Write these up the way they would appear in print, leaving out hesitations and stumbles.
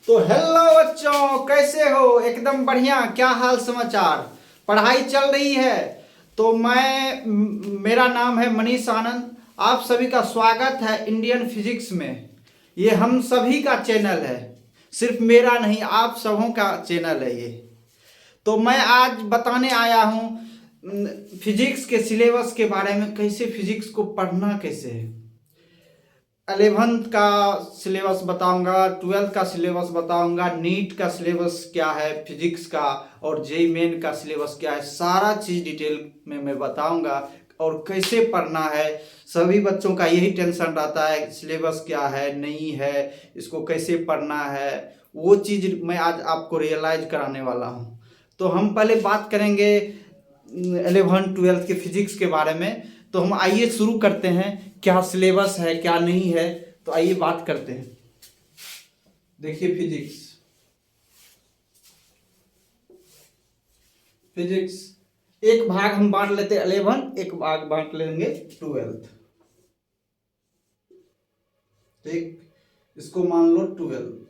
तो हेलो बच्चों, कैसे हो? एकदम बढ़िया। क्या हाल समाचार? पढ़ाई चल रही है? तो मेरा नाम है मनीष आनंद। आप सभी का स्वागत है इंडियन फिजिक्स में। ये हम सभी का चैनल है, सिर्फ मेरा नहीं, आप सबों का चैनल है ये। तो मैं आज बताने आया हूँ फिजिक्स के सिलेबस के बारे में, कैसे फिजिक्स को पढ़ना कैसे है। 11th का सिलेबस बताऊंगा, 12th का सिलेबस बताऊंगा, नीट का सिलेबस क्या है फिजिक्स का, और जेई मेन का सिलेबस क्या है, सारा चीज़ डिटेल में मैं बताऊंगा और कैसे पढ़ना है। सभी बच्चों का यही टेंशन रहता है, सिलेबस क्या है, नहीं है, इसको कैसे पढ़ना है। वो चीज़ मैं आज आपको रियलाइज कराने वाला हूँ। तो हम पहले बात करेंगे 11th 12th के फिजिक्स के बारे में। तो हम आइए शुरू करते हैं, क्या सिलेबस है क्या नहीं है। तो आइए बात करते हैं। देखिए फिजिक्स फिजिक्स एक भाग हम बांट लेते हैं 11, एक भाग बांट लेंगे 12th। ठीक, इसको मान लो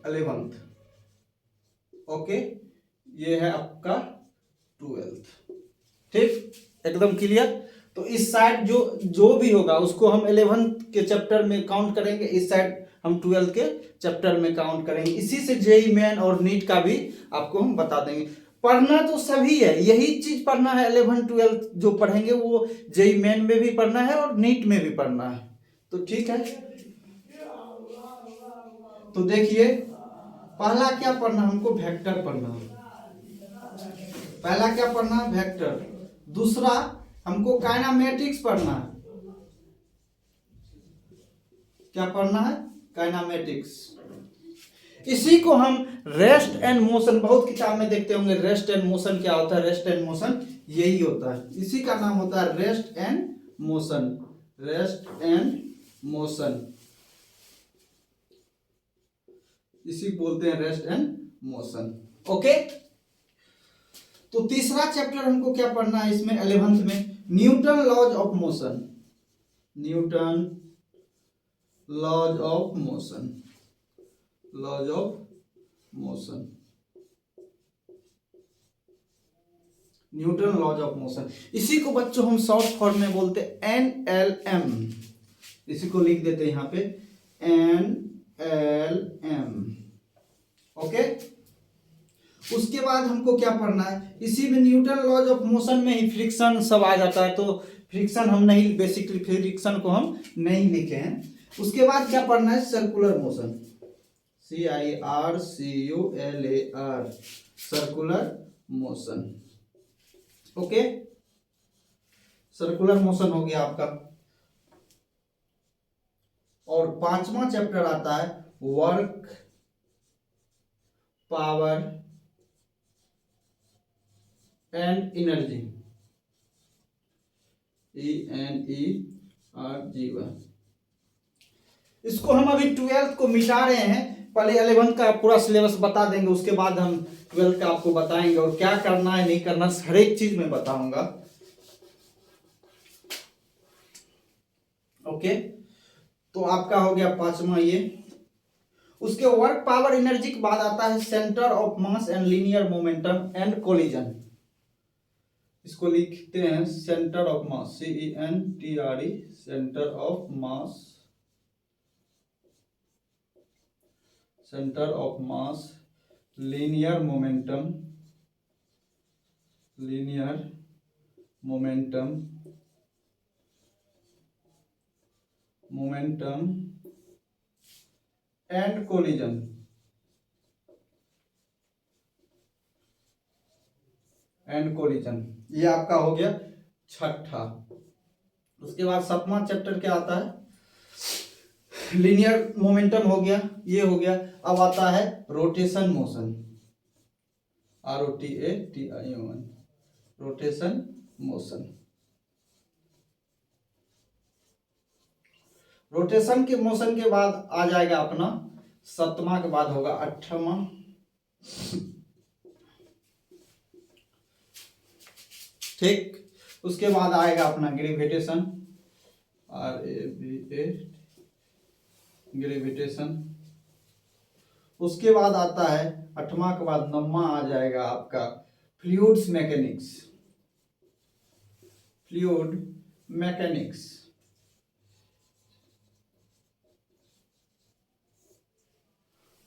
11th। ओके, ये है आपका 12th। ठीक, एकदम क्लियर। तो इस साइड जो जो भी होगा उसको हम 11th के चैप्टर में काउंट करेंगे, इस साइड हम 12th के चैप्टर में काउंट करेंगे। इसी से जेई मेन और नीट का भी आपको हम बता देंगे। पढ़ना तो सभी है, यही चीज पढ़ना है। 11th 12th जो पढ़ेंगे वो जेई मेन में भी पढ़ना है और नीट में भी पढ़ना है। तो ठीक है, तो देखिए पहला क्या पढ़ना, हमको वेक्टर पढ़ना है। पहला क्या पढ़ना है? वेक्टर। दूसरा हमको काइनामेटिक्स पढ़ना है। क्या पढ़ना है? काइनामेटिक्स। इसी को हम रेस्ट एंड मोशन, बहुत किताब में देखते होंगे। रेस्ट एंड मोशन क्या होता है? रेस्ट एंड मोशन यही होता है, इसी का नाम होता है rest and motion. Rest and motion, इसी को बोलते हैं रेस्ट एंड मोशन। ओके, तो तीसरा चैप्टर हमको क्या पढ़ना है इसमें 11th में? Newton laws of motion. Newton laws of motion, laws of motion, Newton laws of motion. इसी को बच्चों हम शॉर्ट फॉर्म में बोलते हैं NLM। इसी को लिख देते हैं यहां पे NLM। ओके, उसके बाद हमको क्या पढ़ना है? इसी में न्यूटन लॉज ऑफ मोशन में ही फ्रिक्शन सब आ जाता है। तो फ्रिक्शन हम नहीं, बेसिकली फ्रिक्शन को हम नहीं लिखे हैं। उसके बाद क्या पढ़ना है? Circular motion. CIRCULAR, circular motion. Okay, circular motion हो गया आपका। और पांचवा चैप्टर आता है work, power and energy. ENERGY। इसको हम अभी 12th को मिटा रहे हैं। पहले 11th का पूरा सिलेबस बता देंगे, उसके बाद हम 12th का आपको बताएंगे और क्या करना है नहीं करना, हर एक चीज में बताऊंगा। ओके, तो आपका हो गया पांचवा ये। उसके वर्क, पावर, एनर्जी के बाद आता है centre of mass and linear momentum and collision. इसको लिखते हैं centre of mass, CENTRE, centre of mass, centre of mass, linear momentum, linear momentum, momentum and collision. And collision, ये आपका हो गया छठा। उसके बाद सातवां चैप्टर क्या आता है? लीनियर मोमेंटम हो गया, ये हो गया। अब आता है rotation motion, ROTATION, rotation motion. Rotation के मोशन के बाद आ जाएगा अपना सतमा, के बाद होगा अठवां। ठीक, उसके बाद आएगा अपना ग्रेविटेशन, RAVA, ग्रेविटेशन। उसके बाद आता है 8वां के बाद 9वां आ जाएगा आपका फ्लूइड्स मैकेनिक्स। Fluid mechanics.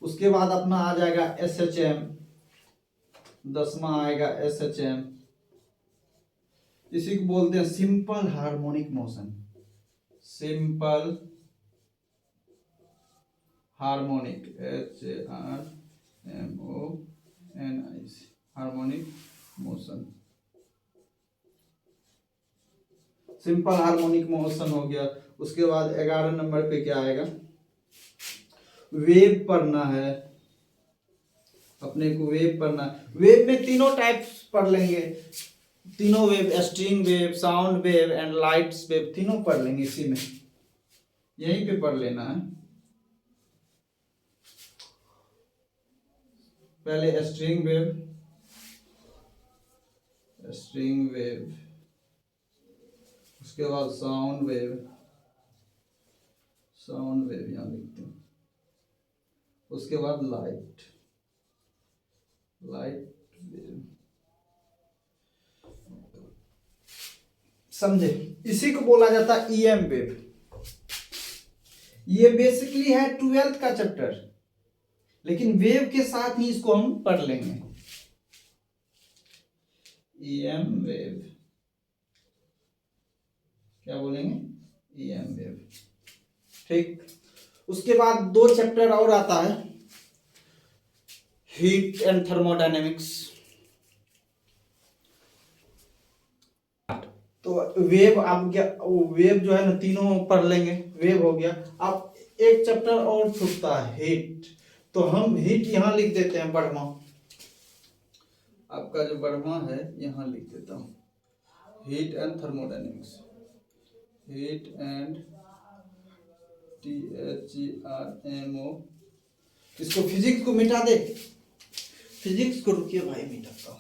उसके बाद अपना आ जाएगा SHM, 10वां आएगा SHM। इसी को बोलते हैं simple harmonic motion. Simple harmonic, HARMONIC, harmonic motion. Simple harmonic motion हो गया। उसके बाद 11 नंबर पे क्या आएगा, वेव पढ़ना है अपने को। वेव पढ़ना, वेव में तीनों टाइप्स पढ़ लेंगे, तीनों wave, string wave, sound wave and lights wave, तीनों पढ़ लेंगे इसी में, यहीं पे पढ़ लेना है। पहले स्ट्रिंग वेव, स्ट्रिंग वेव, उसके बाद साउंड वेव, साउंड वेव यहां लिखते हैं। उसके बाद लाइट, लाइट वेव। समझे? इसी को बोला जाता है EM वेव। ये बेसिकली है 12th का चैप्टर, लेकिन वेव के साथ ही इसको हम पढ़ लेंगे। EM वेव, क्या बोलेंगे, EM वेव। ठीक। उसके बाद 2 चैप्टर और आता है, हीट एंड थर्मोडायनेमिक्स। तो वेव, आप क्या, वेव जो है ना तीनों पढ़ लेंगे। वेव हो गया। अब एक चैप्टर और छूटता है, हीट। तो हम हीट यहां लिख देते हैं, बढ़मा। आपका जो बढ़मा है यहां लिख देता हूं, heat and thermodynamics. Heat and THERMO। इसको फिजिक्स को मिटा दे, फिजिक्स को रुकिए भाई मिटाता हूं,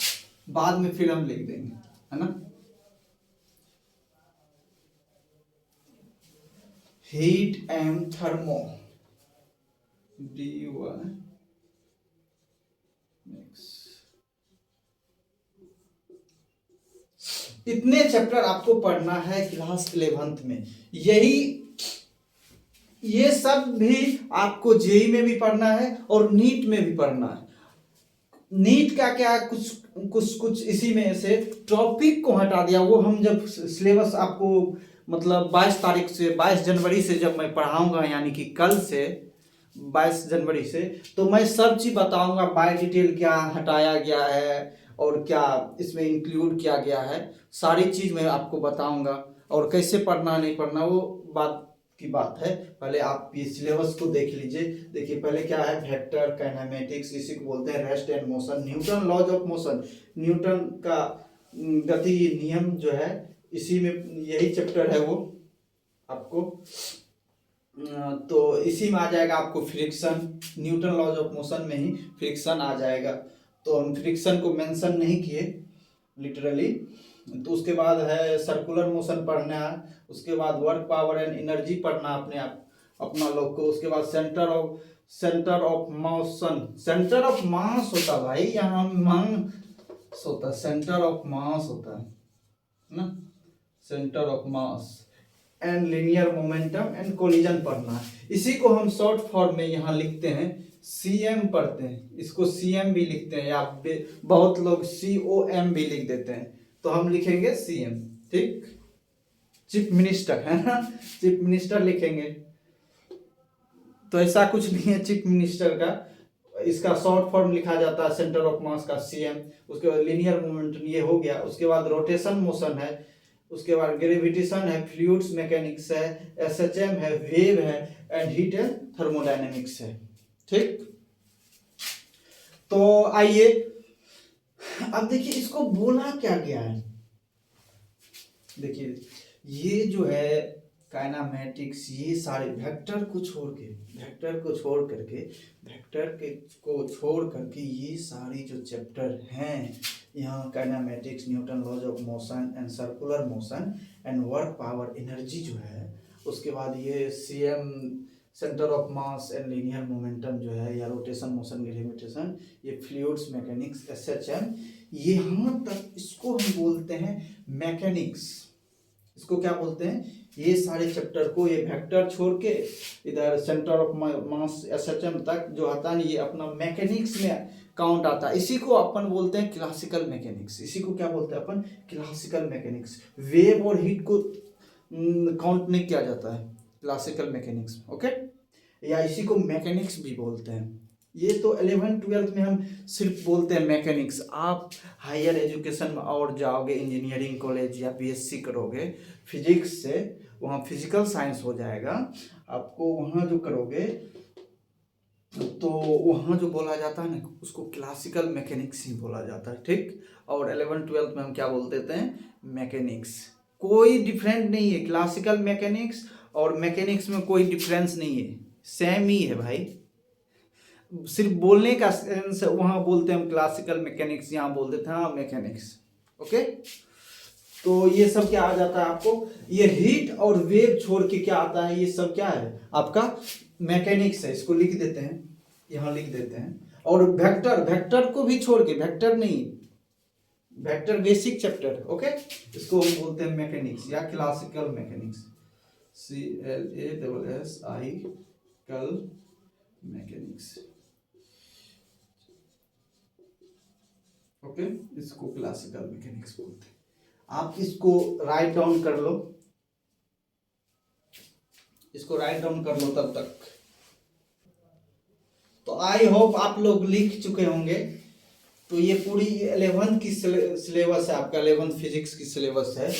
बाद में फिर हम लिख देंगे, है ना। Heat and thermo, DY। इतने चैप्टर आपको पढ़ना है क्लास 11th में। ये सब भी आपको जेई में भी पढ़ना है और नीट में भी पढ़ना है। नीट का क्या, कुछ इसी में से टॉपिक को हटा दिया, वो हम जब सिलेबस आपको मतलब 22 तारीख से, 22 जनवरी से जब मैं पढ़ाऊंगा, यानी कि कल से 22 जनवरी से, तो मैं सब चीज बताऊंगा बाय डिटेल, क्या हटाया गया है और क्या इसमें इंक्लूड किया गया है, सारी चीज मैं आपको बताऊंगा। और कैसे पढ़ना नहीं पढ़ना वो बात की बात है। पहले आप ये सिलेबस को देख लीजिए। देखिए पहले क्या है, वेक्टर काइनेमेटिक्स, इसी को बोलते हैं rest and motion, Newton laws of motion, Newton का गति नियम जो है, इसी में यही चैप्टर है वो आपको। तो इसी में आ जाएगा आपको friction, Newton laws of motion में ही फ्रिक्शन आ जाएगा। तो हम फ्रिक्शन को मेंशन नहीं किए लिटरली। तो उसके बाद है सर्कुलर मोशन पढ़ना है। उसके बाद वर्क पावर एंड एनर्जी पढ़ना अपने आप अपना लोग को। उसके बाद centre of motion, centre of मास होता है भाई, यहाँ मास होता है, सेंटर ऑफ मास होता है ना, centre of mass and linear momentum and collision पढ़ना है। इसी को हम शॉर्ट फॉर्म में यहाँ लिखते हैं, CM पढ़ते हैं, इसको CM भी लिखते हैं, या बहुत लोग COM भी लिख देते हैं, तो हम लिखेंगे CM। ठीक, चीफ मिनिस्टर है ना, चीफ मिनिस्टर लिखेंगे। तो ऐसा कुछ नहीं है चीफ मिनिस्टर का, इसका शॉर्ट फॉर्म लिखा जाता है सेंटर ऑफ मास का CM। उसके बाद लिनियर मोमेंटम ये हो गया। उसके बाद रोटेशन मोशन है। उसके बाद ग्रेविटेशन है, फ्लूइड्स मैकेनिक्स है, SHM है, वेव है एंड हीट एंड थर्मोडायनेमिक्स है। ठीक, तो आइए अब देखिए इसको बोला क्या गया है। देखिए ये जो है काइनेमेटिक्स, ये सारे वेक्टर को छोड़ के, वेक्टर को छोड़ करके, वेक्टर के को छोड़ करके ये सारी जो चैप्टर हैं यहाँ, kinematics, Newton laws of motion and circular motion and work power energy जो है, उसके बाद ये centre of mass and linear momentum जो है, या रोटेशन, मोशन, ग्रेविटेशन, ये फ्लूइड्स मैकेनिक्स, एसएचएम, यहाँ तक इसको हम बोलते हैं मैकेनिक्स। इसको क्या बोलते हैं? ये सारे चैप्टर को, ये वेक्टर छोड़ के इधर सेंटर ऑफ मास एसएचएम तक जो आता है, ये अपना मैकेनिक्स में काउंट आता है। इसी को अपन बोलते हैं क्लासिकल मैकेनिक्स। इसी को क्या बोलते हैं अपन? Classical mechanics. वेव और हीट को काउंट नहीं किया जाता है क्लासिकल मैकेनिक्स, ओके। या इसी को मैकेनिक्स भी बोलते हैं। ये तो 11th-12th में हम सिर्फ बोलते हैं मैकेनिक्स। आप हायर एजुकेशन में और जाओगे, इंजीनियरिंग कॉलेज या बीएससी करोगे फिजिक्स से, वहाँ फिजिकल साइंस हो जाएगा आपको। वहाँ जो करोगे तो वहाँ जो बोला जाता है ना, उसको क्लासिकल मैकेनिक्स ही बोला जाता है, ठीक। और 11th-12th में हम क्या बोल देते हैं? मैकेनिक्स। कोई डिफरेंट नहीं है, क्लासिकल मैकेनिक्स और मैकेनिक्स में कोई डिफरेंस नहीं है, सेम ही है भाई। सिर्फ बोलने का सेंस वहाँ बोलते हैं हम क्लासिकल मैकेनिक्स, यहाँ बोल देते हैं हाँ मैकेनिक्स, ओके। तो ये सब क्या आ जाता है आपको? ये हीट और वेव छोड़ के क्या आता है? ये सब क्या है? आपका मैकेनिक्स है। इसको लिख देते हैं, यहाँ लिख देते हैं। और वेक्टर, वेक्टर को भी छोड़ के, वेक्टर नहीं, वेक्टर बेसिक चैप्टर, ओके, इसको हम बोलते हैं मैकेनिक्स या क्लासिकल मैकेनिक्स। CLASSI कल मैकेनिक्स, ओके। इसको क्लासिकल मैकेनिक्स बोलते हैं। आप इसको राइट डाउन कर लो, इसको राइट डाउन कर लो तब तक। तो आई होप आप लोग लिख चुके होंगे। तो ये पूरी 11th की सिलेबस है आपका, 11th फिजिक्स की सिलेबस है।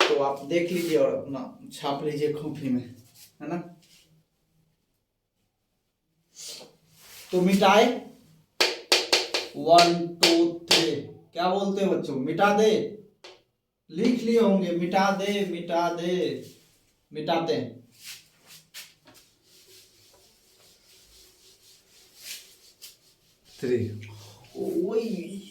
तो आप देख लीजिए और अपना छाप लीजिए कॉपी में, है ना। तो मिटाए 1 2 3, क्या बोलते हैं बच्चों? मिटा दे। लिख लिए होंगे, मिटा दे, मिटा दे, मिटाते हैं। थ्री, वही।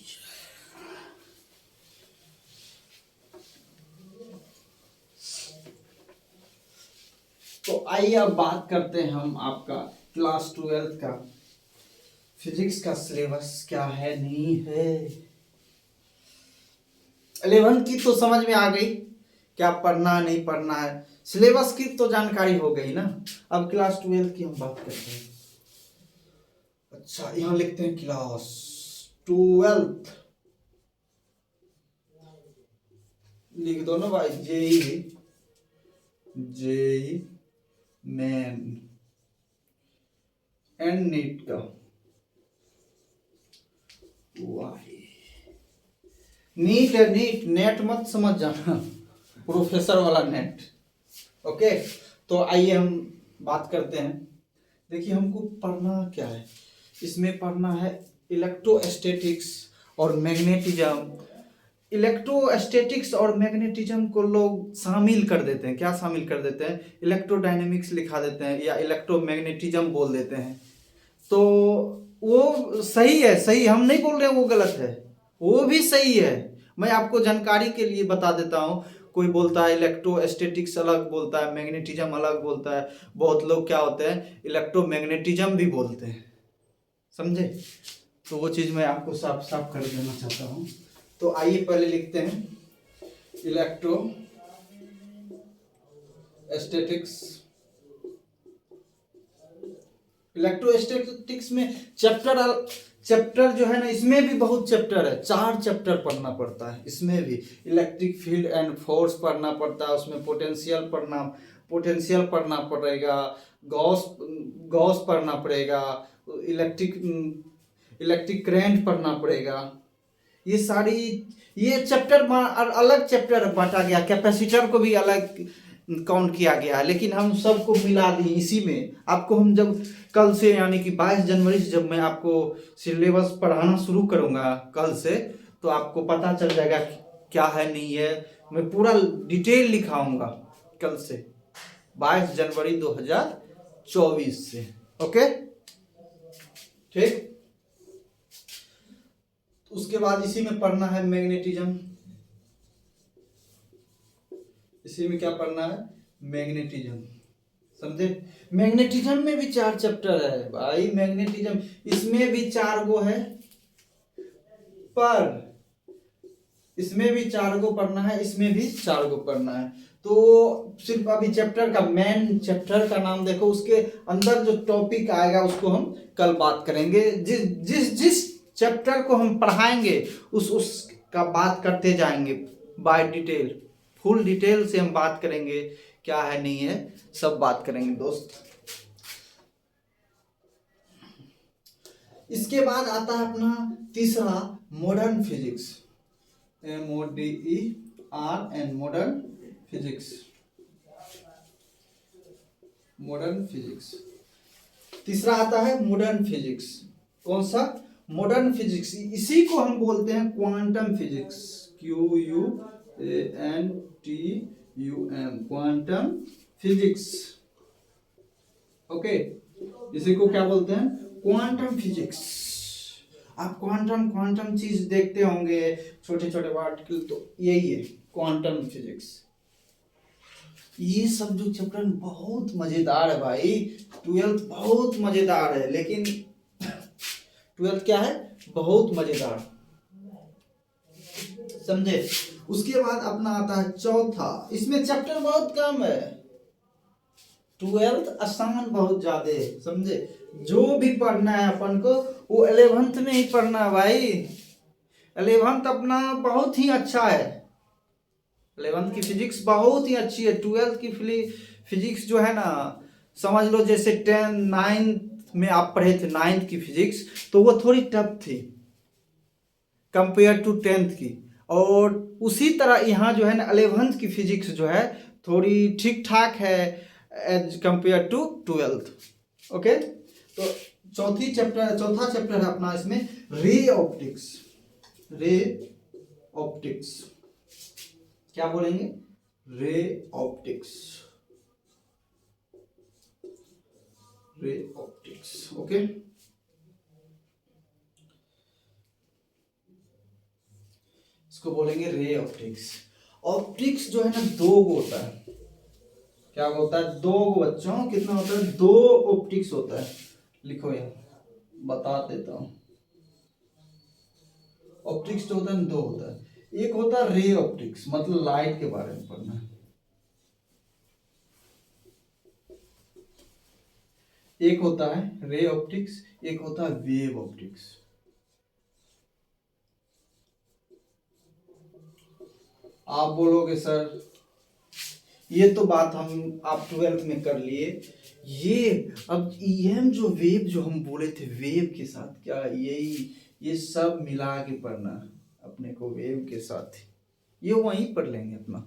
तो आइए अब बात करते हैं हम आपका क्लास 12th का फिजिक्स का सिलेबस क्या है, नहीं है। 11th की तो समझ में आ गई, क्या पढ़ना है नहीं पढ़ना है, सिलेबस की तो जानकारी हो गई ना। अब क्लास 12th की हम बात करते हैं। अच्छा, यहाँ लिखते हैं क्लास 12th, लिख दो ना भाई। जेई मेन एंड नीट का वाई। नीट है, नीट, नेट मत समझ जाना, प्रोफेसर वाला नेट, ओके। तो आइए हम बात करते हैं। देखिए हमको पढ़ना क्या है, इसमें पढ़ना है इलेक्ट्रोस्टैटिक्स और मैग्नेटिज्म। इलेक्ट्रोस्टैटिक्स और मैग्नेटिज्म को लोग शामिल कर देते हैं। क्या शामिल कर देते हैं? इलेक्ट्रोडायनेमिक्स लिखा देते हैं या इलेक्ट्रोमैग्नेटिज्म बोल देते हैं। तो वो सही है, सही, हम नहीं बोल रहे हैं वो गलत है, वो भी सही है। मैं आपको जानकारी के लिए बता देता हूँ। कोई बोलता है इलेक्ट्रोस्टैटिक्स अलग बोलता है, मैग्नेटिज्म अलग बोलता है। बहुत लोग क्या होते हैं, इलेक्ट्रोमैग्नेटिज्म भी बोलते हैं, समझे। तो वो चीज़ मैं आपको साफ साफ कर देना चाहता हूँ। तो आइए पहले लिखते हैं इलेक्ट्रोस्टैटिक्स। इलेक्ट्रोस्टैटिक्स में चैप्टर जो है ना, इसमें भी बहुत चैप्टर है, 4 चैप्टर पढ़ना पड़ता है। इसमें भी इलेक्ट्रिक फील्ड एंड फोर्स पढ़ना पड़ता है, उसमें पोटेंशियल पढ़ना पड़ेगा, गॉस पढ़ना पड़ेगा, इलेक्ट्रिक करंट पढ़ना पड़ेगा। ये चैप्टर अलग चैप्टर बांटा गया, कैपेसिटर को भी अलग काउंट किया गया है, लेकिन हम सबको मिला दिए इसी में। आपको हम जब कल से, यानी कि 22 जनवरी से जब मैं आपको सिलेबस पढ़ाना शुरू करूंगा कल से, तो आपको पता चल जाएगा क्या है नहीं है। मैं पूरा डिटेल लिखाऊंगा कल से, 22 जनवरी 2024 से, ओके, ठीक। उसके बाद इसी में पढ़ना है मैग्नेटिज्म। इसी में क्या पढ़ना है? मैग्नेटिज्म। समझे। मैग्नेटिज्म में भी 4 चैप्टर है भाई, मैग्नेटिज्म इसमें भी 4 गो है, पर इसमें भी 4 गो पढ़ना है, इसमें भी 4 गो पढ़ना है। तो सिर्फ अभी चैप्टर का मेन चैप्टर का नाम देखो, उसके अंदर जो टॉपिक आएगा उसको हम कल बात करेंगे। जिस चैप्टर को हम पढ़ाएंगे उस का बात करते जाएंगे बाय डिटेल, फुल डिटेल से हम बात करेंगे, क्या है नहीं है सब बात करेंगे दोस्त। इसके बाद आता है अपना तीसरा modern physics, MODERN modern physics. Modern physics तीसरा आता है मॉडर्न फिजिक्स। कौन सा? Modern physics. इसी को हम बोलते हैं quantum physics, QUANTUM, quantum physics. Okay, इसी को क्या बोलते हैं? Quantum physics. आप क्वांटम चीज देखते होंगे, छोटे छोटे पार्टिकल, तो यही है क्वांटम फिजिक्स। ये सब जो चैप्टर बहुत मजेदार है भाई, 12th बहुत मजेदार है, लेकिन 12th क्या है? बहुत मजेदार, समझे। उसके बाद अपना आता है चौथा, इसमें चैप्टर बहुत कम है, 12th आसान बहुत ज्यादा है, समझे। जो भी पढ़ना है अपन को वो 11th में ही पढ़ना है भाई। 11th अपना बहुत ही अच्छा है, 11th की फिजिक्स बहुत ही अच्छी है। 12th की फिजिक्स जो है ना, समझ लो जैसे 9th में आप पढ़े थे 9th की फिजिक्स, तो वो थोड़ी टफ थी कंपेयर टू 10th की, और उसी तरह यहाँ जो है ना 11th की फिजिक्स जो है थोड़ी ठीक ठाक है as compare to 12th। Okay, तो चौथा चैप्टर है अपना इसमें रे ऑप्टिक्स। रे ऑप्टिक्स क्या बोलेंगे? Ray optics, ray optics. Okay, इसको बोलेंगे रे ऑप्टिक्स। ऑप्टिक्स जो है ना 2 गो होता है। क्या होता है? 2 गो बच्चों, कितना होता है? 2 ऑप्टिक्स होता है। लिखो यहाँ, बता देता हूं। ऑप्टिक्स जो होता है 2 होता है। एक होता है रे ऑप्टिक्स, मतलब लाइट के बारे में पढ़ना है। एक होता है रे ऑप्टिक्स, एक होता है वेव ऑप्टिक्स। आप बोलोगे सर ये तो बात आप 12th में कर लिए, ये अब EM जो वेव जो हम बोले थे, वेव के साथ क्या ये सब मिला के पढ़ना अपने को, वेव के साथ ये वहीं पढ़ लेंगे अपना,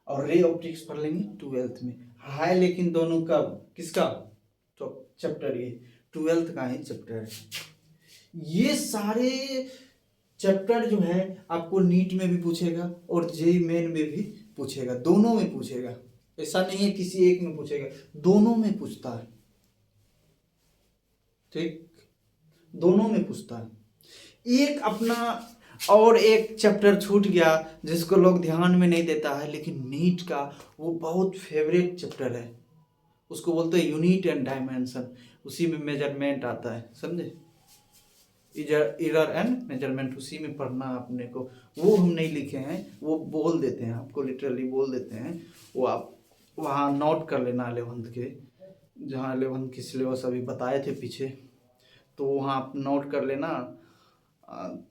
और रे ऑप्टिक्स पढ़ लेंगे 12th में। है लेकिन दोनों का किसका चैप्टर? ये 12th का ही चैप्टर है। ये सारे चैप्टर जो है आपको नीट में भी पूछेगा और जेईई मेन में भी पूछेगा, दोनों में पूछेगा। ऐसा नहीं है किसी एक में पूछेगा, दोनों में पूछता है, ठीक, दोनों में पूछता है। एक अपना और एक चैप्टर छूट गया जिसको लोग ध्यान में नहीं देता है, लेकिन नीट का वो बहुत फेवरेट चैप्टर है, उसको बोलते हैं यूनिट एंड डायमेंशन। उसी में मेजरमेंट आता है, समझे, इरर एंड मेजरमेंट, उसी में पढ़ना अपने को। वो हम नहीं लिखे हैं, वो बोल देते हैं आपको, लिटरली बोल देते हैं, वो आप वहाँ नोट कर लेना 11th के, जहाँ 11th की सिलेबस अभी बताए थे पीछे, तो वहाँ आप नोट कर लेना।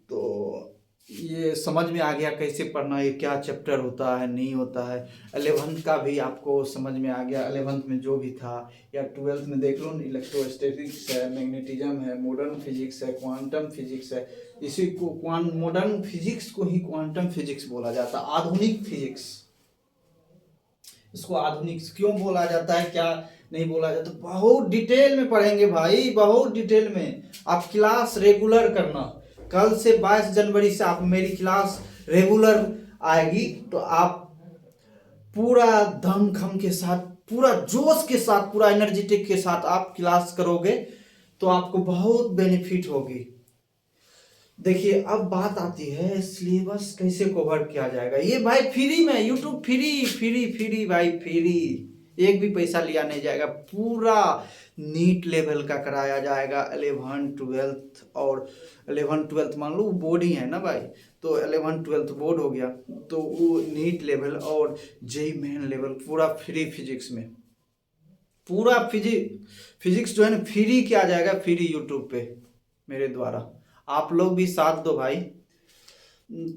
तो ये समझ में आ गया कैसे पढ़ना है, क्या चैप्टर होता है नहीं होता है। 11th का भी आपको समझ में आ गया, 11th में जो भी था, या 12th में देख लो, इलेक्ट्रोस्टैटिक्स है, मैग्नेटिज्म है, मॉडर्न फिजिक्स है, क्वांटम फिजिक्स है। इसी को मॉडर्न फिजिक्स को ही क्वांटम फिजिक्स बोला जाता है, आधुनिक फिजिक्स। इसको आधुनिक क्यों बोला जाता है, क्या नहीं बोला जाता, बहुत डिटेल में पढ़ेंगे भाई, बहुत डिटेल में। आप क्लास रेगुलर करना, कल से 22 जनवरी से आप मेरी क्लास रेगुलर आएगी, तो आप पूरा दमखम के साथ, पूरा जोश के साथ, पूरा एनर्जेटिक के साथ आप क्लास करोगे तो आपको बहुत बेनिफिट होगी। देखिए अब बात आती है सिलेबस कैसे कवर किया जाएगा। ये भाई फ्री में, यूट्यूब फ्री भाई, फ्री एक भी पैसा लिया नहीं जाएगा। पूरा नीट लेवल का कराया जाएगा 11 12 और 11 12 मान लो बोर्ड ही है ना भाई, तो 11 12 बोर्ड हो गया, तो वो नीट लेवल और जेई मेन लेवल पूरा फ्री फिजिक्स में, पूरा फिजिक्स जो है ना फ्री किया जाएगा, फ्री यूट्यूब पे मेरे द्वारा। आप लोग भी साथ दो भाई।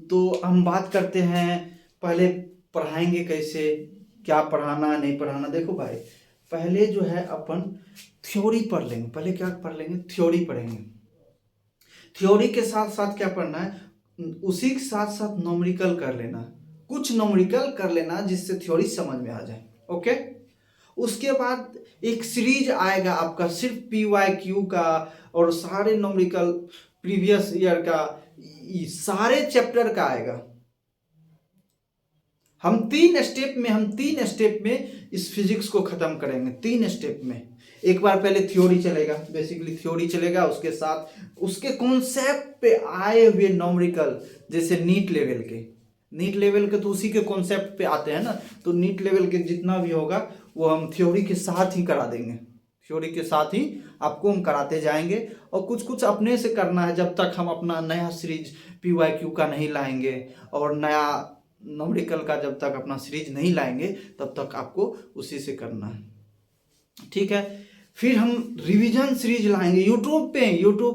तो हम बात करते हैं, पहले पढ़ाएंगे कैसे, क्या पढ़ाना नहीं पढ़ाना। देखो भाई, पहले जो है अपन थ्योरी पढ़ लेंगे। पहले क्या पढ़ लेंगे? थ्योरी पढ़ेंगे। थ्योरी के साथ साथ क्या पढ़ना है? उसी के साथ साथ नॉमेरिकल कर लेना, कुछ नॉमेरिकल कर लेना जिससे थ्योरी समझ में आ जाए। ओके, उसके बाद एक सीरीज आएगा आपका सिर्फ PYQ का और सारे नॉमेरिकल प्रीवियस ईयर का, सारे चैप्टर का आएगा। हम तीन स्टेप में इस फिजिक्स को खत्म करेंगे, 3 स्टेप में। एक बार पहले थ्योरी चलेगा, बेसिकली थ्योरी चलेगा, उसके साथ उसके कॉन्सेप्ट पे आए हुए नॉमेरिकल, जैसे नीट लेवल के तो उसी के कॉन्सेप्ट पे आते हैं ना, तो नीट लेवल के जितना भी होगा वो हम थ्योरी के साथ ही करा देंगे। थ्योरी के साथ ही आपको हम कराते जाएंगे, और कुछ कुछ अपने से करना है जब तक हम अपना नया सीरीज PYQ का नहीं लाएंगे और नया नॉमेरिकल का जब तक अपना सीरीज नहीं लाएंगे तब तक आपको उसी से करना है, ठीक है। फिर हम रिवीजन सीरीज लाएंगे यूट्यूब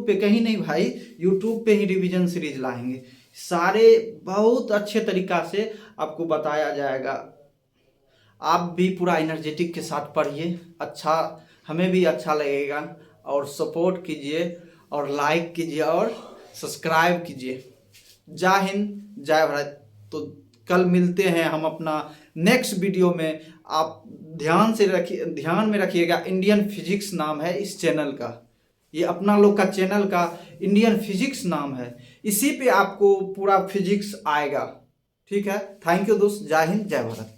पे कहीं नहीं भाई, यूट्यूब पे ही रिवीजन सीरीज लाएंगे। सारे बहुत अच्छे तरीका से आपको बताया जाएगा। आप भी पूरा एनर्जेटिक के साथ पढ़िए, अच्छा हमें भी अच्छा लगेगा। और सपोर्ट कीजिए और लाइक कीजिए और सब्सक्राइब कीजिए। जय हिंद, जय भारत। तो कल मिलते हैं हम अपना नेक्स्ट वीडियो में। आप ध्यान में रखिएगा, इंडियन फिजिक्स नाम है इस चैनल का, ये अपना लोग का चैनल का इंडियन फिजिक्स नाम है। इसी पे आपको पूरा फिजिक्स आएगा, ठीक है। थैंक यू दोस्त, जय हिंद, जय भारत।